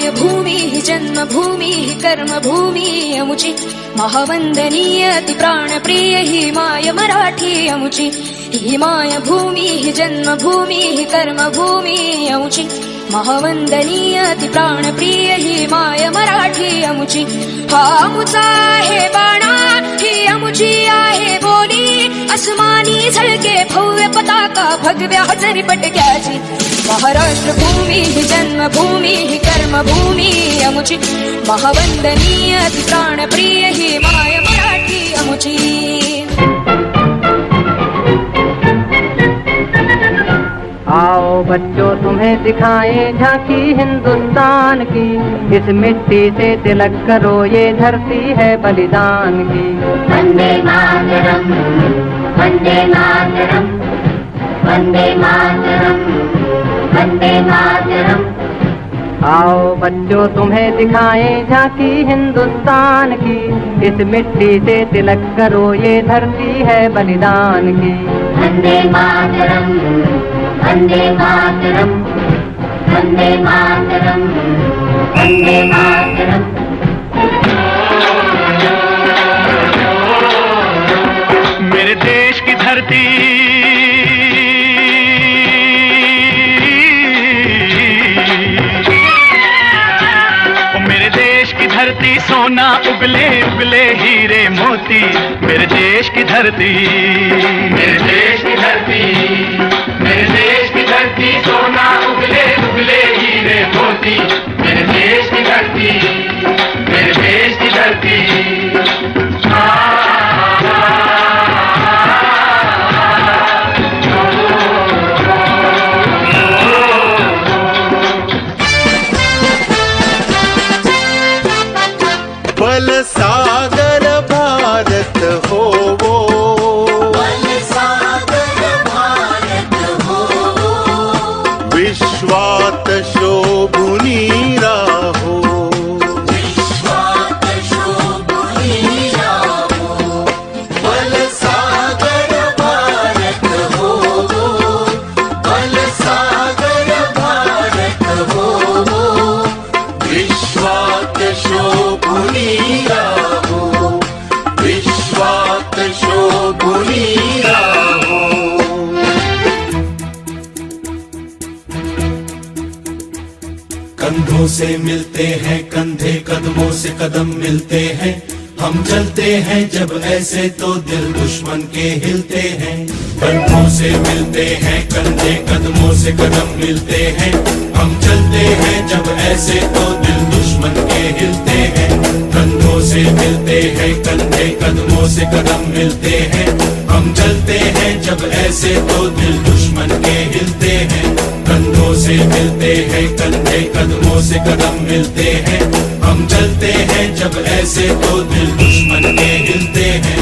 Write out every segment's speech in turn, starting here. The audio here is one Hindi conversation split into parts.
हिमाय भूमिः जन्मभूमिः कर्मभूमिः अमुची महावंदनीय अति प्राणप्रिय हिमाय मराठी अमुची हिमाय भूमिः जन्मभूमिः कर्मभूमिः अमुची महावंदनीय अति प्राणप्रिय हिमाय मराठी अमुची हा अमुचा आहे बाणा ही अमुची आहे बोली अस्मानी झळके भव्य पताका भगव्या हजरी पटक्याची महाराष्ट्र भूमी जन्मभूमी कर्मभूमी अमुची महावंदनीय अति प्राणप्रिय हिमाय मराठी अमुची। आओ बच्चों तुम्हें दिखाएं झांकी हिंदुस्तान की, इस मिट्टी से तिलक करो ये धरती है बलिदान की। वंदे मातरम वंदे मातरम वंदे मातरम वंदे मातरम। आओ बच्चों तुम्हें दिखाएं झांकी हिंदुस्तान की, इस मिट्टी से तिलक करो ये धरती है बलिदान की। वंदे मातरम वंदे मातरम वंदे मातरम वंदे मातरम। मेरे देश की धरती मेरे देश की धरती सोना उगले उगले हीरे मोती। मेरे देश की धरती मेरे देश की धरती मेरे देश की धरती सोना उगले उगले हीरे मोती। मेरे देश की धरती मेरे देश की धरती। बल सागर भारत हो वो, बल सागर भारत हो वो, विश्वात शोभुनी राहो, विश्वात शोभुनी राहो। बल सागर भारत हो वो, बल सागर भारत हो वो, विश्वात शोभुनी राहो, विश्वात शोभुनी राहो। कंधों से मिलते हैं कंधे, कदमों से कदम मिलते हैं। हम चलते हैं जब ऐसे तो दिल दुश्मन के हिलते हैं। कंधों से मिलते हैं कंधे, कदमों से कदम मिलते हैं। हम चलते हैं जब ऐसे तो दिल दुश्मन के हिलते हैं। कंधों से मिलते हैं कंधे, कदमों से कदम मिलते हैं। हम चलते हैं जब ऐसे तो दिल दुश्मन के हिलते हैं। कंधों से मिलते हैं कंधे, कदमों से कदम मिलते हैं। हम चलते हैं जब ऐसे तो दिल दुश्मन के हिलते हैं।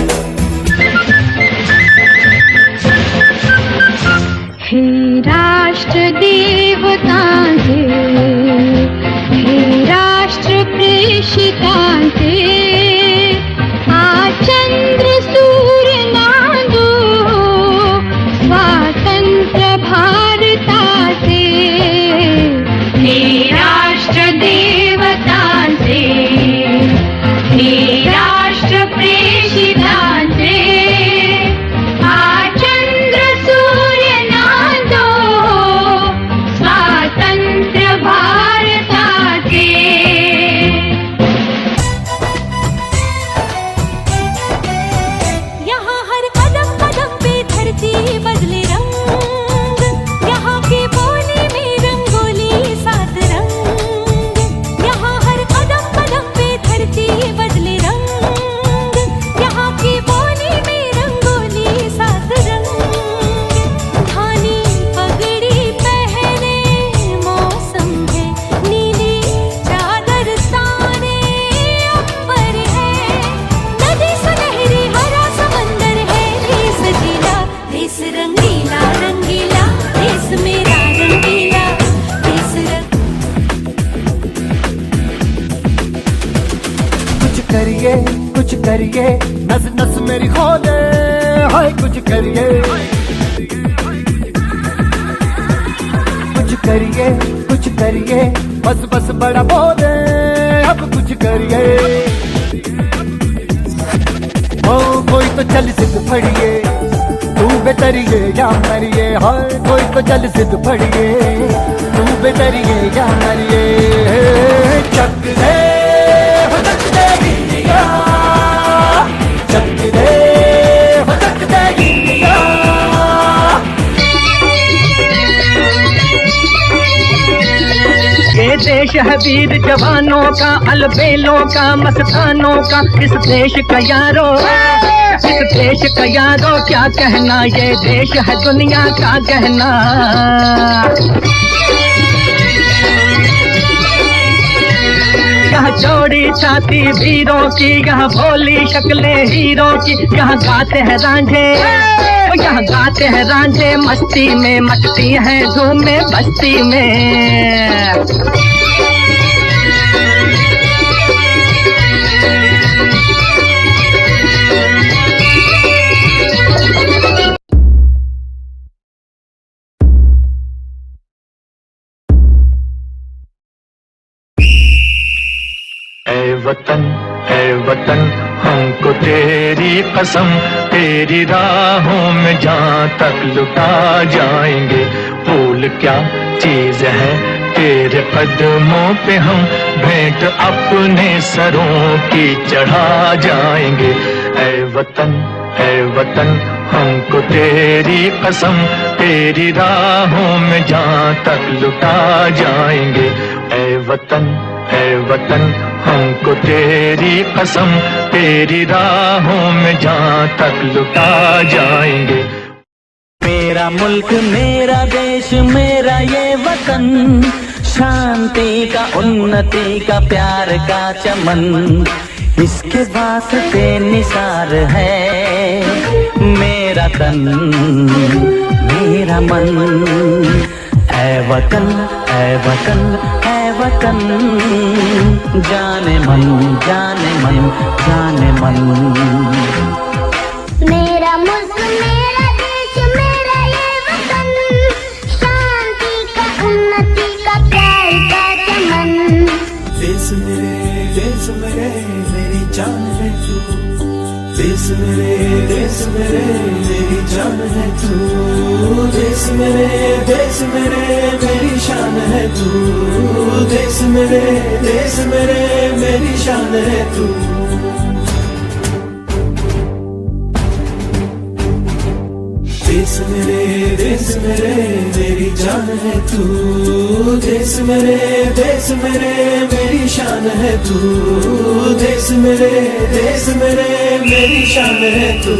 हे राष्ट्र देवतांचे, हे राष्ट्र प्रेषितांचे, आज चंद्र सूर्य नांदो स्वातंत्र्य भारताचे। हे राष्ट्र देवतांचे, हे राष्ट्र प्रेषितांचे, आज चंद्र सूर्य नांदो स्वातंत्र्य भारताचे। यहाँ हर कदम कदम पे धरती बदले रंग, यहाँ की बोली में रंगोली सात रंग। यहाँ हर कदम कदम पे धरती बदले रंग, यहाँ की बोली में रंगोली सात रंग। धानी पगड़ी पहने मौसम है, नीली चादर ताने अंबर है। नदी सुनहरी हरा समंदर है, देश जिला देश रंगीला रंगीला, देश मेरा रंगीला देश कुछ करिए नस नस मेरी खोले, हाय कुछ करिए कुछ करिए बस बस बड़ा बोले अब कुछ करिए। ओ कोई तो चल सिद्ध फड़िए, तू बेतरिए या मरिए। हाय कोई तो चल सिद्ध फड़िए, तू बेतरिए या मरिए। चक दे हो चक दे इंडिया, चक दे हो चक दे इंडिया। ये देश है वीर जवानों का, अलबेलों का, मस्तानों का। इस देश का यारो, इस देश का यारो क्या कहना, ये देश है दुनिया का गहना। यहाँ चौड़ी छाती वीरों की, यहाँ भोली शक्लें हीरों की। यहाँ गाते हैं रांझे, यहाँ गाते हैं रांझे मस्ती में, मचती हैं धूमें बस्ती में। ऐ वतन हमको तेरी कसम, तेरी राहों में जहाँ तक लुटा जाएंगे। फूल क्या चीज है तेरे कदमों पे, हम भेंट अपने सरों की चढ़ा जाएंगे। ऐ वतन हमको तेरी कसम, तेरी राहों में जहाँ तक लुटा जाएंगे। ऐ वतन हमको तेरी कसम, तेरी राहों में जहाँ तक लुटा जाएंगे। मेरा मुल्क मेरा देश मेरा ये वतन, शांति का उन्नति का प्यार का चमन, इसके वास्ते निसार है मेरा तन मेरा मन। ऐ वतन ऐ वतन ऐ वतन, जाने मन जाने मन जाने मन। मेरा मुल्क मेरा देश मेरा ये वतन, शांति का उन्नति का प्यार का चमन। देश मेरे मेरी जान है तू, देश मेरे मेरी जान है तू। देश मेरे मेरी शान है तू, देश मेरे मेरी शान है तू। देश मेरे मेरी जान है तू, देश मेरे मेरी शान है तू। देश मेरे मेरी शान है तू।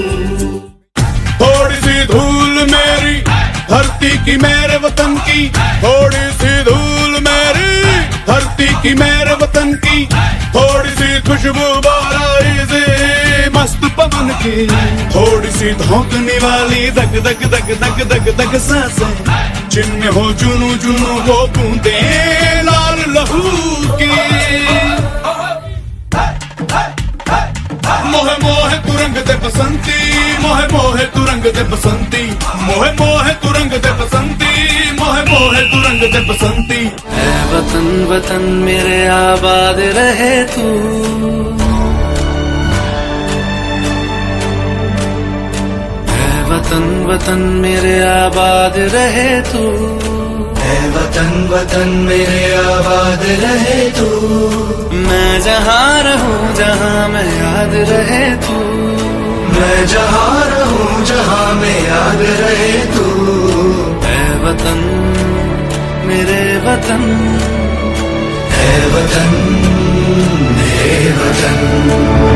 थोड़ी सी धूल मेरी धरती की मेरे वतन की, थोड़ी सी धूल मेरी धरती की मेरे वतन की। थोड़ी सी खुशबू बाराई से मस्त पवन की, थोड़ी सी धोकने वाली दग दग दग दग दग दग सांसें, जिनमें हो जुनू जुनू वो बूंदे लाल लहू की। मोहे मोहे तुरंग दे बसंती, मोहे मोहे तुरंग दे बसंती, मोहे मोहे तुरंग दे बसंती, मोहे मोहे तुरंग दे बसंती। ऐ वतन वतन मेरे आबाद रहे तू, ऐ वतन वतन मेरे आबाद रहे तू। ऐ वतन मेरे आबाद रहे तू। मैं जहाँ रहूँ जहाँ मैं याद रहे तू, मैं जहाँ रहूँ जहाँ मैं याद रहे तू। ऐ वतन मेरे वतन, ऐ वतन मेरे वतन।